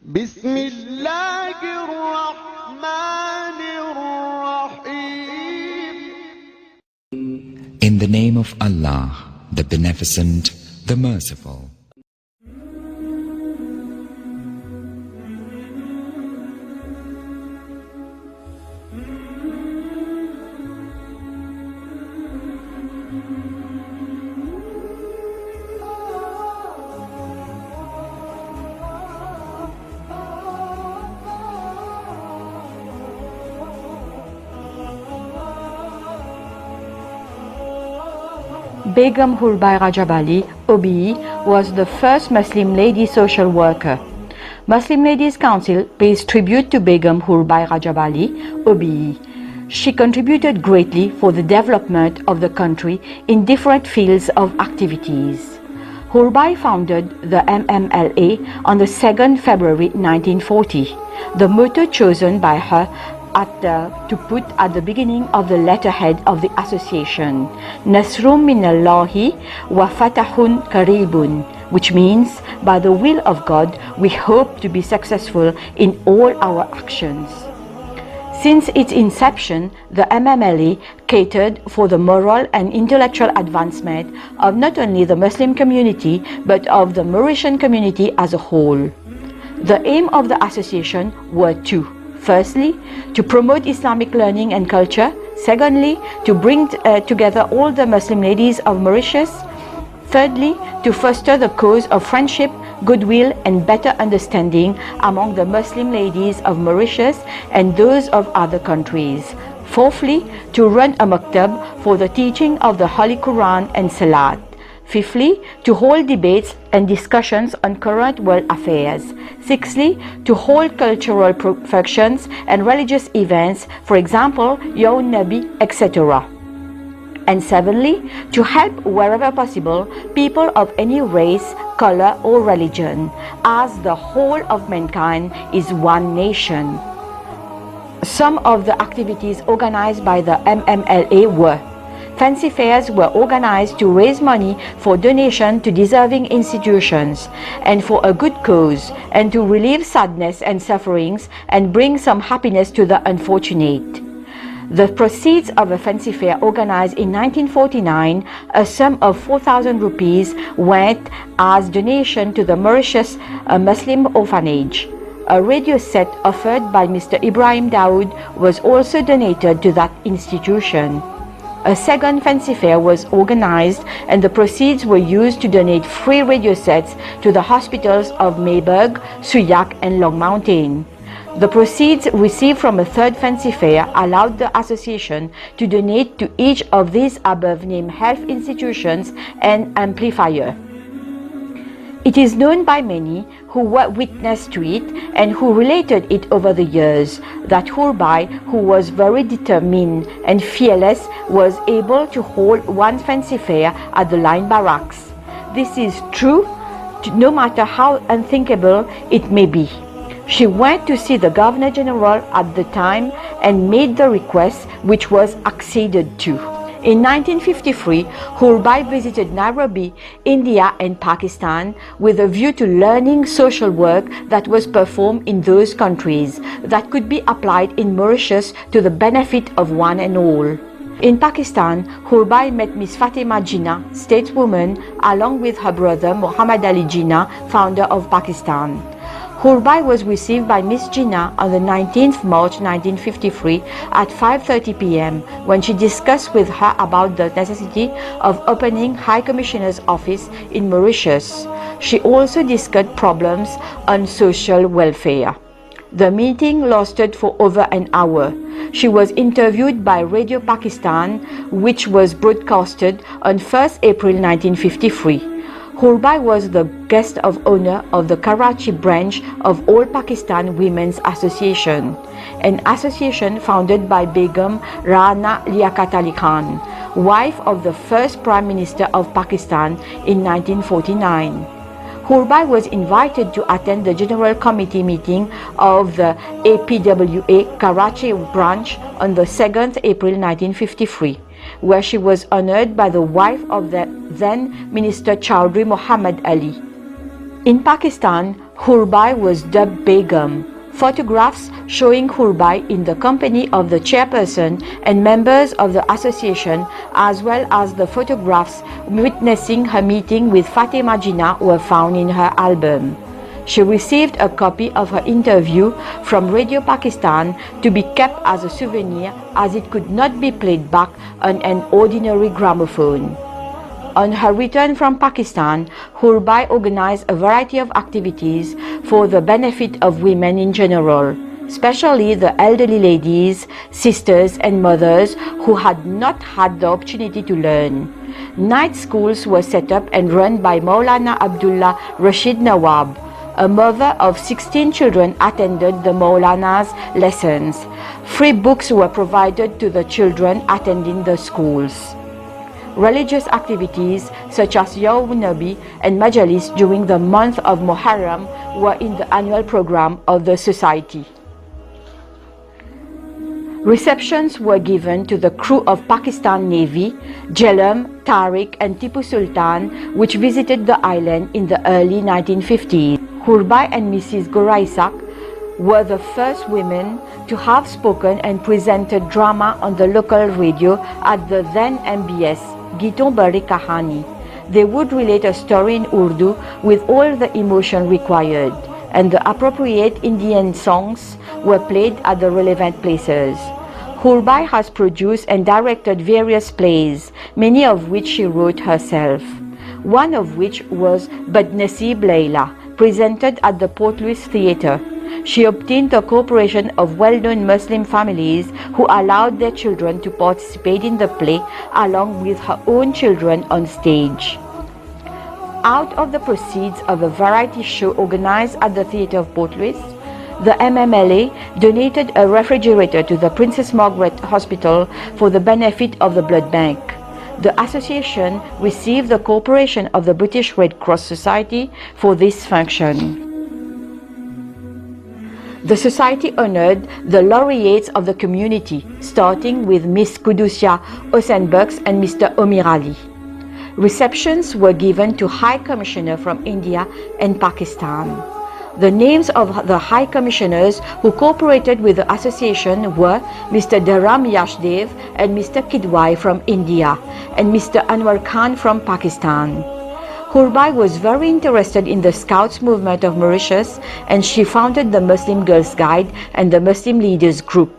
بسم الله الرحمن الرحيم. In the name of Allah, the Beneficent, the Merciful. Begum Hoorbai Rajabally OBE was the first Muslim lady social worker. Muslim Ladies Council pays tribute to Begum Hoorbai Rajabally OBE. She contributed greatly for the development of the country in different fields of activities. Hoorbai founded the MMLA on the 2nd February 1940. The motto chosen by her to put at the beginning of the letterhead of the association, Nasrum Minallahi wa Fatahun Karibun, which means, by the will of God, we hope to be successful in all our actions. Since its inception, the MMLA catered for the moral and intellectual advancement of not only the Muslim community, but of the Mauritian community as a whole. The aim of the association were two. Firstly, to promote Islamic learning and culture. Secondly, to bring together all the Muslim ladies of Mauritius. Thirdly, to foster the cause of friendship, goodwill and better understanding among the Muslim ladies of Mauritius and those of other countries. Fourthly, to run a maktab for the teaching of the Holy Quran and Salat. Fifthly, to hold debates and discussions on current world affairs. Sixthly, to hold cultural functions and religious events, for example, Yawm Nabi, etc. And seventhly, to help wherever possible people of any race, color or religion, as the whole of mankind is one nation. Some of the activities organized by the MMLA were: fancy fairs were organized to raise money for donation to deserving institutions and for a good cause, and to relieve sadness and sufferings and bring some happiness to the unfortunate. The proceeds of a fancy fair organized in 1949, a sum of 4,000 rupees, went as donation to the Mauritius Muslim orphanage. A radio set offered by Mr. Ibrahim Dawood was also donated to that institution. A second fancy fair was organized and the proceeds were used to donate free radio sets to the hospitals of Mayberg, Souillac and Long Mountain. The proceeds received from a third fancy fair allowed the association to donate to each of these above-named health institutions an amplifier. It is known by many who were witness to it and who related it over the years that Hoorbai, who was very determined and fearless, was able to hold one fancy fair at the line barracks. This is true no matter how unthinkable it may be. She went to see the Governor General at the time and made the request, which was acceded to. In 1953, Hoorbai visited Nairobi, India and Pakistan with a view to learning social work that was performed in those countries that could be applied in Mauritius to the benefit of one and all. In Pakistan, Hoorbai met Miss Fatema Jinnah, stateswoman, along with her brother Muhammad Ali Jinnah, founder of Pakistan. Hoorbai was received by Miss Jinnah on the 19th March 1953 at 5:30 p.m. when she discussed with her about the necessity of opening High Commissioner's office in Mauritius. She also discussed problems on social welfare. The meeting lasted for over an hour. She was interviewed by Radio Pakistan, which was broadcasted on 1st April 1953. Hoorbai was the guest of honor of the Karachi branch of All Pakistan Women's Association, an association founded by Begum Rana Liaquat Ali Khan, wife of the first Prime Minister of Pakistan in 1949. Hoorbai was invited to attend the General Committee meeting of the APWA Karachi branch on the 2nd April 1953. Where she was honored by the wife of the then Minister Chaudhry Muhammad Ali. In Pakistan, Hoorbai was dubbed Begum. Photographs showing Hoorbai in the company of the chairperson and members of the association, as well as the photographs witnessing her meeting with Fatema Jinnah, were found in her album. She received a copy of her interview from Radio Pakistan to be kept as a souvenir, as it could not be played back on an ordinary gramophone. On her return from Pakistan, Hoorbai organized a variety of activities for the benefit of women in general, especially the elderly ladies, sisters and mothers who had not had the opportunity to learn. Night schools were set up and run by Maulana Abdullah Rashid Nawab. A mother of 16 children attended the Maulana's lessons. Free books were provided to the children attending the schools. Religious activities such as Yawm Nabi and Majalis during the month of Muharram were in the annual program of the society. Receptions were given to the crew of Pakistan Navy, Jhelum, Tariq and Tipu Sultan, which visited the island in the early 1950s. Hoorbai and Mrs. Goraisak were the first women to have spoken and presented drama on the local radio at the then MBS, Giton Bari Kahani. They would relate a story in Urdu with all the emotion required, and the appropriate Indian songs were played at the relevant places. Hoorbai has produced and directed various plays, many of which she wrote herself. One of which was Badnasib Layla, presented at the Port Louis Theatre. She obtained the cooperation of well-known Muslim families who allowed their children to participate in the play along with her own children on stage. Out of the proceeds of a variety show organized at the Theatre of Port Louis, the MMLA donated a refrigerator to the Princess Margaret Hospital for the benefit of the blood bank. The association received the cooperation of the British Red Cross Society for this function. The society honored the laureates of the community, starting with Miss Kudusia Osenbuks and Mr. Omir Ali. Receptions were given to High Commissioner from India and Pakistan. The names of the High Commissioners who cooperated with the association were Mr. Dharam Yashdev and Mr. Kidwai from India and Mr. Anwar Khan from Pakistan. Hoorbai was very interested in the Scouts movement of Mauritius, and she founded the Muslim Girls Guide and the Muslim Leaders Group.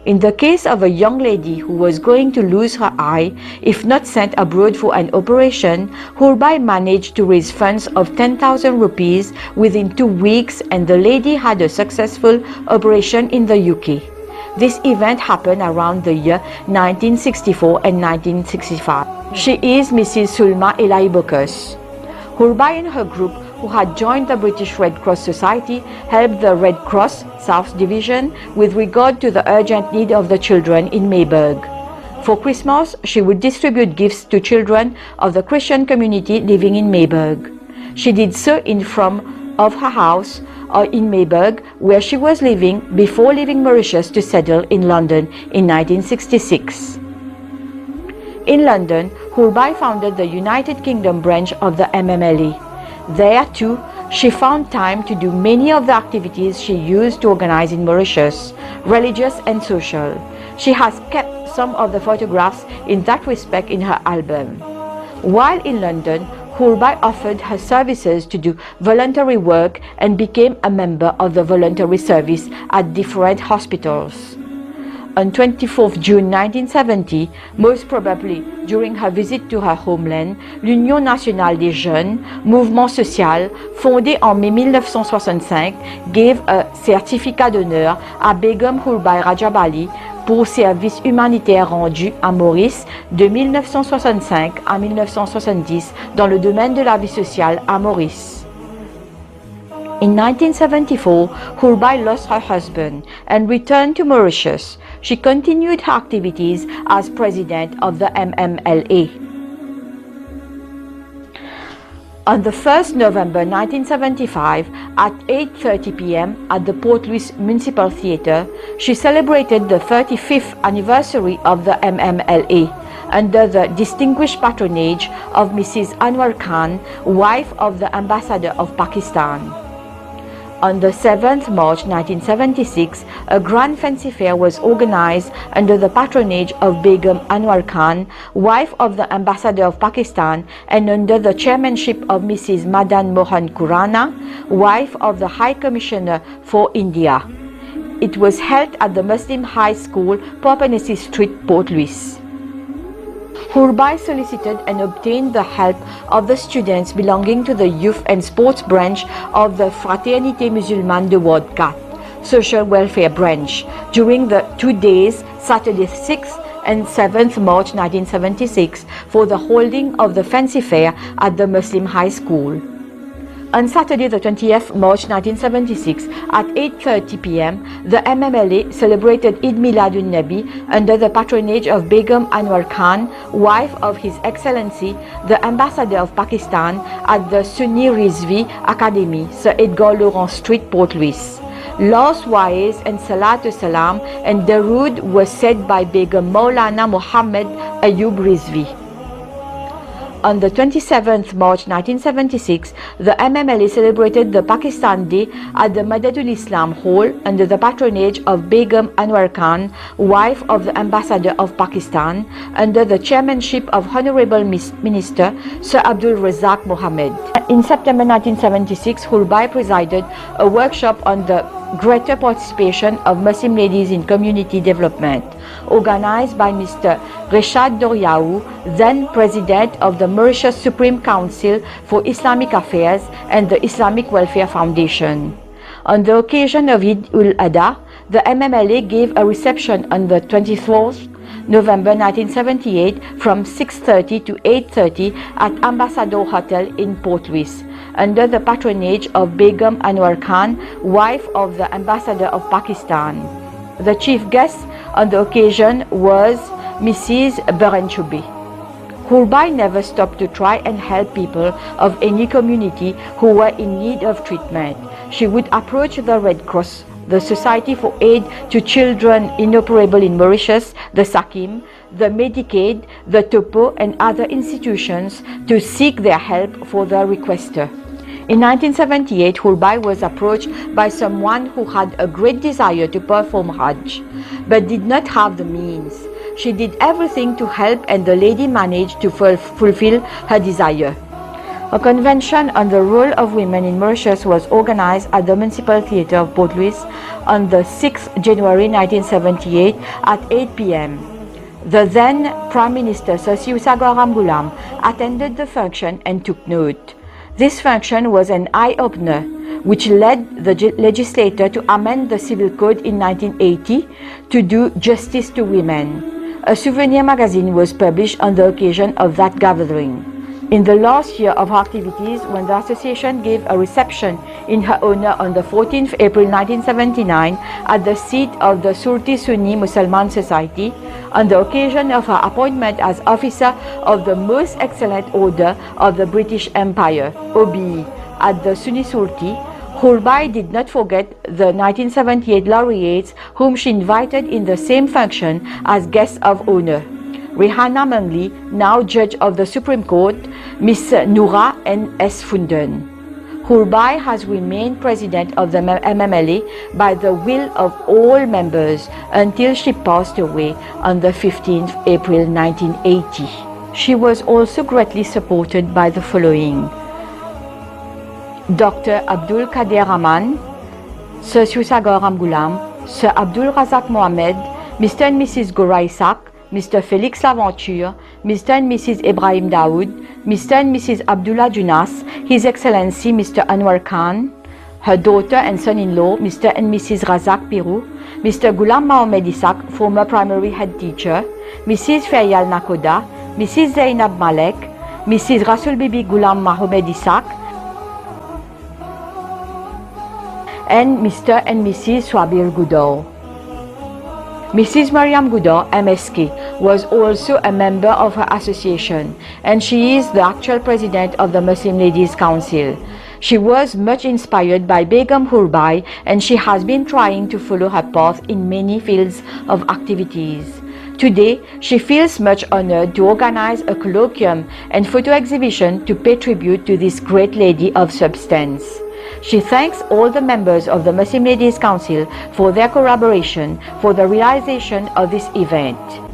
In the case of a young lady who was going to lose her eye, if not sent abroad for an operation, Hoorbai managed to raise funds of 10,000 rupees within 2 weeks, and the lady had a successful operation in the UK. This event happened around the year 1964 and 1965. She is Mrs. Sulma Elai Bokus. Hoorbai and her group, who had joined the British Red Cross Society, helped the Red Cross South Division with regard to the urgent need of the children in Mayberg. For Christmas, she would distribute gifts to children of the Christian community living in Mayberg. She did so in front of her house in Mayberg, where she was living before leaving Mauritius to settle in London in 1966. In London, Hoorbai founded the United Kingdom branch of the MMLA. There too, she found time to do many of the activities she used to organize in Mauritius, religious and social. She has kept some of the photographs in that respect in her album. While in London, Hoorbai offered her services to do voluntary work and became a member of the voluntary service at different hospitals. On 24 June 1970, most probably during her visit to her homeland, l'Union Nationale des Jeunes, mouvement social, fondé en mai 1965, gave a certificat d'honneur à Begum Hoorbai Rajabally pour services humanitaires rendus à Maurice de 1965 à 1970 dans le domaine de la vie sociale à Maurice. In 1974, Hoorbai lost her husband and returned to Mauritius. She continued her activities as president of the MMLA. On the 1st November 1975, at 8:30 p.m. at the Port Louis Municipal Theatre, she celebrated the 35th anniversary of the MMLA under the distinguished patronage of Mrs. Anwar Khan, wife of the Ambassador of Pakistan. On the 7th March 1976, a grand fancy fair was organized under the patronage of Begum Anwar Khan, wife of the ambassador of Pakistan, and under the chairmanship of Mrs. Madan Mohan Khurana, wife of the High Commissioner for India. It was held at the Muslim High School, Papanisi Street, Port Louis. Hoorbai solicited and obtained the help of the students belonging to the youth and sports branch of the Fraternité Musulmane de Ward 4, social welfare branch, during the 2 days, Saturday 6th and 7th March 1976, for the holding of the fancy fair at the Muslim High School. On Saturday the 20th March 1976 at 8:30 p.m., the MMLA celebrated Eid Miladun Nabi under the patronage of Begum Anwar Khan, wife of His Excellency the Ambassador of Pakistan, at the Sunni Rizvi Academy, Sir Edgar Laurent Street, Port Louis. Last Wa'ez and Salatu Salam and Darood was said by Begum Maulana Muhammad Ayub Rizvi. On the 27th March 1976, the MMLA celebrated the Pakistan Day at the Madadul Islam Hall under the patronage of Begum Anwar Khan, wife of the Ambassador of Pakistan, under the chairmanship of Honorable Minister Sir Abdul Razak Mohammed. In September 1976, Hoorbai presided a workshop on the greater participation of Muslim ladies in community development, organized by Mr. Reshad Doriaou, then President of the Mauritius Supreme Council for Islamic Affairs and the Islamic Welfare Foundation. On the occasion of Eid-ul-Adha, the MMLA gave a reception on the 24th November 1978 from 6:30 to 8:30 at Ambassador Hotel in Port Louis, under the patronage of Begum Anwar Khan, wife of the Ambassador of Pakistan. The chief guest on the occasion was Mrs. Berenchubi. Hoorbai never stopped to try and help people of any community who were in need of treatment. She would approach the Red Cross, the Society for Aid to Children Inoperable in Mauritius, the SAKIM, the Medicaid, the Topo, and other institutions to seek their help for the requester. In 1978, Hoorbai was approached by someone who had a great desire to perform Hajj, but did not have the means. She did everything to help, and the lady managed to fulfill her desire. A convention on the role of women in Mauritius was organized at the Municipal Theatre of Port Louis on the 6th January 1978 at 8 p.m. The then Prime Minister Sir Seewoosagur Ramgoolam attended the function and took note. This function was an eye-opener, which led the legislator to amend the Civil Code in 1980 to do justice to women. A souvenir magazine was published on the occasion of that gathering. In the last year of her activities, when the association gave a reception in her honor on the 14th April 1979 at the seat of the Surti Sunni Musalman Society, on the occasion of her appointment as Officer of the Most Excellent Order of the British Empire, OBE, at the Sunni Surti, Hoorbai did not forget the 1978 laureates whom she invited in the same function as guests of honor. Rihanna Mangli, now Judge of the Supreme Court, Miss Noura N. S. Funden. Hoorbai has remained President of the MMLA by the will of all members until she passed away on the 15th April 1980. She was also greatly supported by the following: Dr. Abdul Kader Rahman, Sir Seewoosagur Ramgoolam, Sir Abdul Razak Mohammed, Mr. and Mrs. Gora Isaac, Mr. Felix Laventure, Mr. and Mrs. Ibrahim Daoud, Mr. and Mrs. Abdullah Junas, His Excellency Mr. Anwar Khan, her daughter and son-in-law, Mr. and Mrs. Razak Pirou, Mr. Ghulam Mohammed Isaac, former primary head teacher, Mrs. Faryal Nakoda, Mrs. Zainab Malek, Mrs. Rasul Bibi Ghulam Mohammed Isaac, and Mr. and Mrs. Swabir Goudor. Mrs. Mariam Goudor, MSK, was also a member of her association, and she is the actual president of the Muslim Ladies Council. She was much inspired by Begum Hoorbai, and she has been trying to follow her path in many fields of activities. Today, she feels much honored to organize a colloquium and photo exhibition to pay tribute to this great lady of substance. She thanks all the members of the Muslim Ladies Council for their collaboration for the realization of this event.